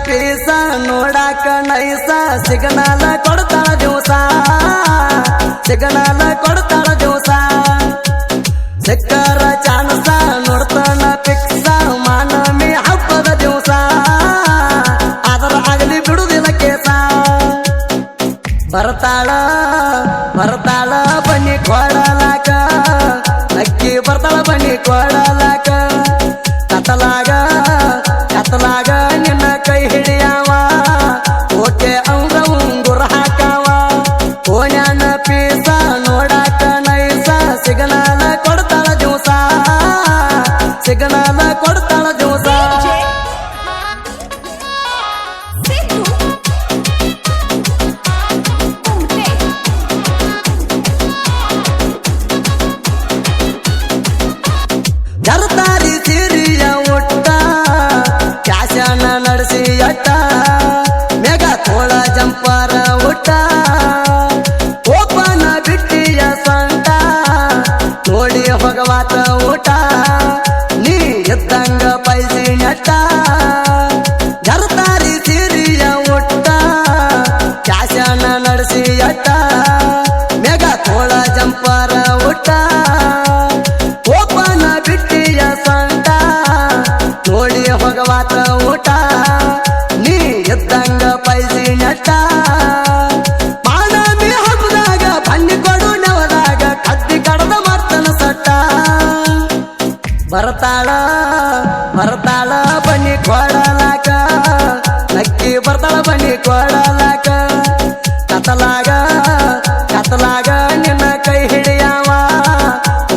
piece ನೋಡಾಕ ನೈಸ signal ಕೊಡ್ತಾಳ ದಿವಸ signal ಕೊಡ್ತಾಳ ದಿವಸ ಸಿಕ್ಕರ ಚಾನ್ಸ ನೋಡ್ತಾನ ಪಿಕ್ಸ ಮಾನಮಿ ಹಬ್ಬದ ದಿವಸ ಅದರ ಆಗಲಿ ಬಿಡುದಿಲ್ಲ ಕೇಸ ಬರ್ತಾಳ ಬರ್ತಾಳ ಬನ್ನಿ ಕೊಡಲಾಕ ಅಕ್ಕಿ ಬರ್ತಾಳ ಬನ್ನಿ ಕೊಡಲಾಕ ಕತ್ತಲಾಗ ಕತ್ತಲಾಗ ನಿನ್ನ ಕೈ ಹಿಡಿಯವ ಓಕೆ ಅವಂಗ ಉಂಗುರ ಹಾಕವ ಓನ್ಯಾನ ಪೀಸ ನೋಡಾಕ ನೈಸ ಸಿಗ್ನಲ್ ಕೊಡ್ತಾಳ ದಿವಸ ಸಿಗ್ನಲ್ ಕೊಡ್ತಾಳ ದಿವಸ ಜರತಾರಿ ಸಿರಿಯ ಒಟ್ಟ ಕ್ಯಾಶನ ನಡೆಸಿ ಅಟ್ಟ ಮೇಘ ತೋಳ ಜಂಪರ ಒಟ್ಟ ಓಪನ ಬಿಟ್ಟಿಯ ಸಂಟ ನೋಡಿ ಹೋಗವಾತ ಊಟ ನೀ ಎದ್ದಂಗ ಪೈಸಿ ನೆಟ್ಟ ಜರತಾರಿ ಸಿರಿಯ ಒಟ್ಟ ಕ್ಯಾಶನ ನಡೆಸಿ ಅಟ್ಟ ಮೇಘ ತೋಳ ಜಂಪರ ಒಟ್ಟ ಓಪನ ಬಿಟ್ಟಿಯ ಸಂಟ ನೋಡಿ ಹೋಗವಾತ ಊಟ ನೀ ಎದ್ದಂಗ ಪೈಸಿ ನೆಟ್ಟ ಮಾನಮಿ ಹಬ್ಬದಾಗ ಬನ್ನಿ ಕೊಡು ನೆವದಾಗ ಕದ್ದಿ ಕಡದ ಮರ್ತನ ಸಟ್ಟ ಬರ್ತಾಳ ಬರ್ತಾಳ ಬನ್ನಿ ಕೊಡಲಾಕ ಅಕ್ಕಿ ಬರ್ತಾಳ ಬನ್ನಿ ಕೊಡಲಾಕ ಕತ್ತಲಾಗ ಕತ್ತಲಾಗ ನಿನ್ನ ಕೈ ಹಿಡಿಯವ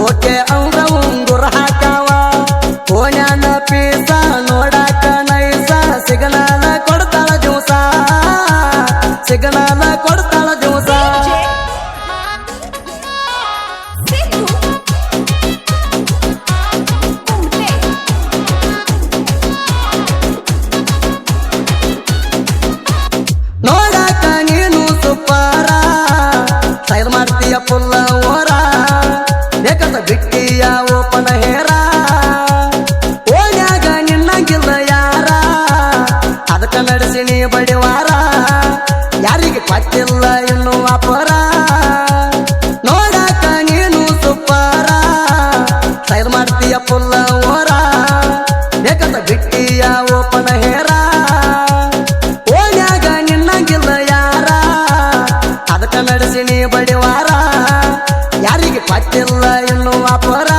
ಓಕೆ ಅವಂಗ ಉಂಗುರ ಹಾಕವ ಓನ್ಯಾನ ಪೀಸ ನೋಡಾಕ ನೈಸ ಸಿಗ್ನಲ್ ಕೊಡ್ತಾಳ ದಿವಸ ಸಿಗ್ನಲ್ ಕೊಡ್ತಾಳ ದಿವಸ ನೋಡಾಕ ನೀನು ಸುಪ್ಪಾರ ಸೈಡ್ ಮಾಡ್ತೀಯ ಪುಲ್ಲ ಓರ ಬೇಕಂತ ಬಿಟ್ಟಿಯ ಓಪನ ಹೇರ ಓನ್ಯಾಗ ನಿನ್ನಂಗಿಲ್ಲ ಯಾರ ಅದಕ್ಕ ನಡೆಸಿ ನೀ ಬಡಿವಾರ ಯಾರಿಗೆ ಪಟ್ಟಿಲ್ಲ ಇನ್ನು ಅಪರ ನೋಡಾಕ ನೀನು ಸುಪ್ಪಾರ ಸೈಡ್ ಮಾಡ್ತೀಯ ಪುಲ್ಲ ಓರ ಬೇಕಂತ ಬಿಟ್ಟಿಯ ಓಪನ ಹೇರ ಓನ್ಯಾಗ ನಿನ್ನಂಗಿಲ್ಲ ಯಾರ ಅದಕ್ಕ ನಡೆಸಿ ನೀ ಬಡಿವಾರ ಯಾರಿಗೆ ಪಟ್ಟಿಲ್ಲ ಇನ್ನು ಅಪರ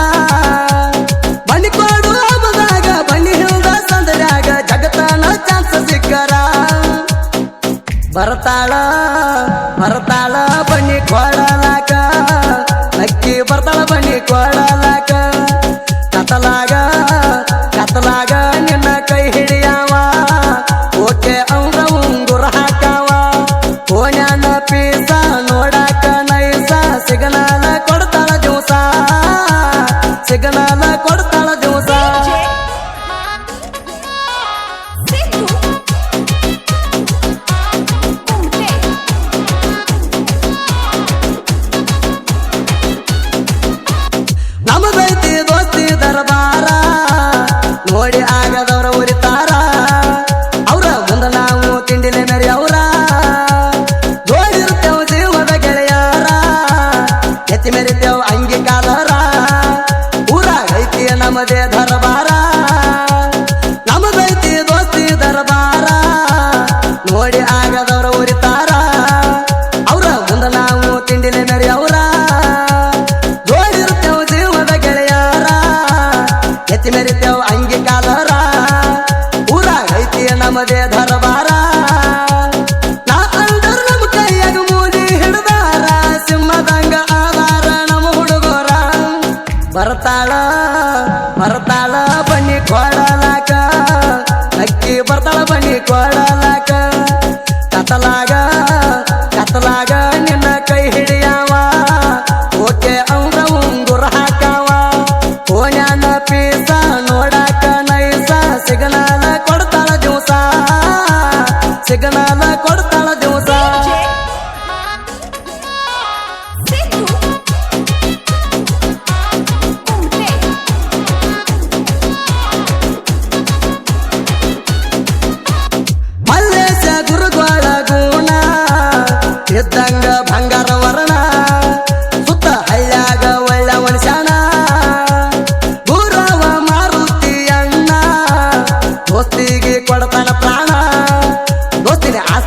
ಬನ್ನಿ ಕೊಡು ಹಬ್ಬದಾಗ ಬನ್ನಿ ಹಿಲ್ದ ಸಂದರ್ಯಾಗ ಜಗತ್ತನ ಚಾನ್ಸ್ ಸಿಕ್ಕರ ಬರ್ತಾಳ ಬರ್ತಾಳ ಬನ್ನಿ ಕೊಡಲಾಕ ಅಕ್ಕಿ ಬರ್ತಾಳ ಬನ್ನಿ ಕೊಡಲಾಕ ಕತ್ತಲಾಗ ಕತ್ತಲಾಗ ನಿನ್ನ ಕೈ ಹಿಡಿಯವ ಓಕೆ ಅವಂಗ ಉಂಗುರ ಹಾಕವ ಓನ್ಯಾನ ಪೀಸ ನೋಡಾಕ ನೈಸ ಸಿಗ್ನಲ್ ಕೊಡ್ತಾಳ ದಿವಸ ಸಿಗ್ನಲ್ ಕೊಡ್ತಾಳ ದಿವಸ ನಮದೈತಿ ದೋಸ್ತಿ ದರ್ಬಾರ ನೋಡಿ ಆಗದವ್ರ ಉರಿತಾರ ಅವ್ರ ಮುಂದ ನಾವು ತಿಂಡಿಲೆ ಮೇರಿ ಅವ್ರ ಜೋಡಿರ್ತೇವ ಜೀವದ ಗೆಳೆಯಾರ ಎತ್ತಿ ಮೆರಿತೇವ ಅಂಗಿ ಕಾಲರ ಊರಾಗ ಐತಿ ನಮದೇ ದರ್ಬಾರ ನಮದೈತಿ ದೋಸ್ತಿ ದರ್ಬಾರ ನೋಡಿ ಆಗದವ್ರ ಉರಿತಾರ ಅವ್ರ ಮುಂದ ನಾವು ತಿಂಡಿಲೆ ಮೇರಿ ಅವ್ರ ಜೋಡಿರ್ತೇವ ಜೀವದ ಗೆಳೆಯಾರ ಎತ್ತಿ ಮೆರಿತೇವ ಅಂಗಿ ಕಾಲರ ಊರಾಗ ಐತಿ ನಮದೇ ದರ್ಬಾರ ನಾ ಅಂದರ ನಮ್ಮ ಕೈಯಾಗ ಮೂಲಿ ಹಿಡ್ದಾರ ಸಿಂಹದಂಗ ಆಧಾರ ನಮ್ಮ ಹುಡುಗೋರ ಬರ್ತಾಳ ಬರ್ತಾಳ ಬನ್ನಿ ಕೊಡಲಾಕ ಅಕ್ಕಿ ಬರ್ತಾಳ ಬನ್ನಿ ಕೊಡಲಾಕ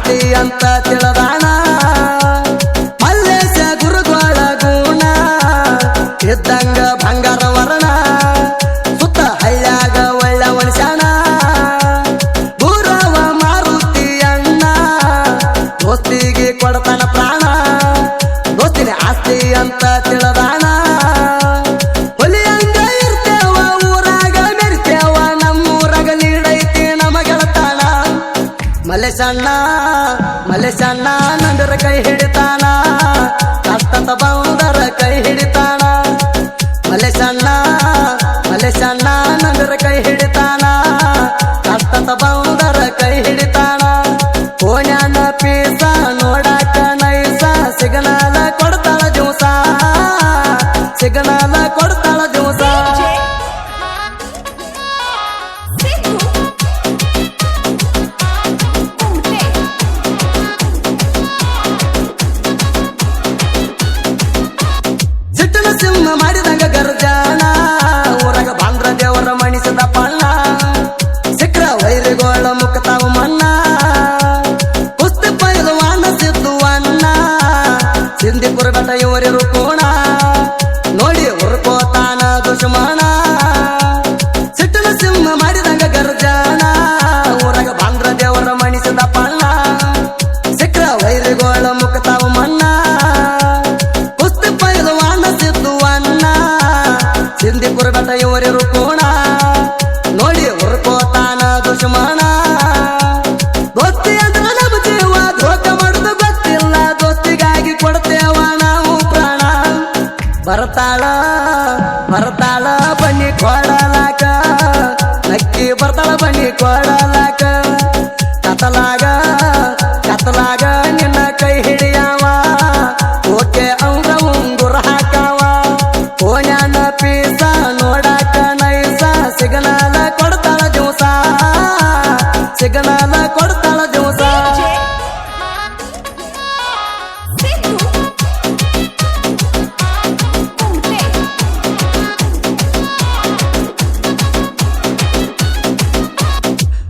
ಆಸ್ತಿ ಅಂತ ತಿಳಿದಾಣ ಮಲ್ಲೇಶ ಗುರುಗಳ ಗುಣ ಇದ್ದಂಗ ಬಂಗಾರ ವರ್ಣ ಸುತ್ತ ಹಳ್ಳ್ಯಾಗ ಒಳ್ಳೆ ಮನುಷ್ಯನ ಗುರವ ಮಾರುತಿ ಅಣ್ಣ ದೋಸ್ತಿಗೆ ಕೊಡ್ತಾನ ಪ್ರಾಣ ದೋಸ್ತಿನ ಆಸ್ತಿ ಅಂತ ತಿಳಿದಾಣ ಹೊಲಿಯಂಗ ಇರ್ತೇವ ಊರಾಗ ಮೆರಿತೇವ ನಮ್ಮೂರಾಗ ನೀಡೈತಿ ನಮ ಗೆಳತಾನ ಮಲ್ಲೇಶಣ್ಣ ಮಲ್ಲೇಶಣ್ಣ ನಂದರ ಕೈ ಹಿಡಿತಾನ ಕಷ್ಟದ ಬಂದರ ಕೈ ಹಿಡಿತಾನ ಮಲ್ಲೇಶಣ್ಣ ಮಲ್ಲೇಶಣ್ಣ ನಂದರ ಕೈ ಹಿಡಿತಾನ ಕಷ್ಟದ ಬಂದರ ಕೈ ಹಿಡಿತಾನ ಕೋಣ್ಯಾನ ಪೀಸ ನೋಡಾಕ ನೈಸ ಸಿಗ್ನಲ ಕೊಡ್ತಾಳ ದಿವಸ ಸಿಗ್ನಲ ಕೊಡ್ತಾಳ ದಿವಸ ಸಿಟ್ಟಿನ ಸಿಂಹ ಮಾಡಿದಂಗ ಗರ್ಜಾನ ಊರಾಗ ಬಾಂದ್ರ ದೇವರ ಮಣಿಸಿದ ಪಣ್ಣ ಸಿಕ್ರ ವೈರಿಗೋಳ ಮುಖತಾವ ಮಣ್ಣ ಕುಸ್ತಿ ಪೈಲವಾನ ಸಿದ್ದುವಣ್ಣ ಸಿಂಧಿಪುರ ಬೆಟ್ಟ ಇವರಿರು ಕೋಣ ನೋಡಿ ಉರ್ಕೋತಾನ ದುಶ್ಮನ ಸಿಟ್ಟಿನ ಸಿಂಹ ಮಾಡಿದಂಗ ಗರ್ಜಾನ ಊರಾಗ ಬಾಂದ್ರ ದೇವರ ಮಣಿಸಿದ ಪಣ್ಣ ಸಿಕ್ರ ವೈರಿಗೋಳ ಮುಖತಾವ ಮಣ್ಣ ಕುಸ್ತಿ ಪೈಲವಾನ ಸಿದ್ದುವಣ್ಣ ಸಿಂಧಿಪುರ ಬೆಟ್ಟ ಇವರಿರು ಕೋಣ ನೋಡಿ ಉರ್ಕೋತಾನ ದುಶ್ಮನ ದೋಸ್ತಿ ಅಂದ್ರೆ ನಮ್ಮ ಜೀವ ಧೋಕ ಮಾಡುದು ಗೊತ್ತಿಲ್ಲ ದೋಸ್ತಿಗಾಗಿ ಕೊಡ್ತೇವ ನಾವು ಪ್ರಾಣ ಬರ್ತಾಳ ಬರ್ತಾಳ ಬನ್ನಿ ಕೊಡಲಾಕ ನಕ್ಕಿ ಬರ್ತಾಳ ಬನ್ನಿ ಕೊಡಲಾಕ ಕತ್ತಲಾಗ ಕತ್ತಲಾಗ ನಿನ್ನ ಕೈ ಹಿಡಿಯವ ಓಕೆ ಅಂದ್ರ ಉಂಗುರ ಹಾಕವ ಕೋಣ್ಯಾನ ಪೀಸ ನೋಡಾಕ ನೈಸ ಸಿಗ್ನಲ ಕೊಡ್ತಾಳ ದಿವಸ ಸಿಗ್ನಲ ಕೊಡ್ತಾಳ ದಿವಸ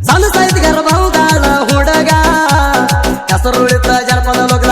ಸಣ್ಣ ಸೈತ್ ಗರ್ಭದಾಳ ಹುಡುಗ ಹೆಸರುಳಿತ ಜನಪದ ಲೋಕ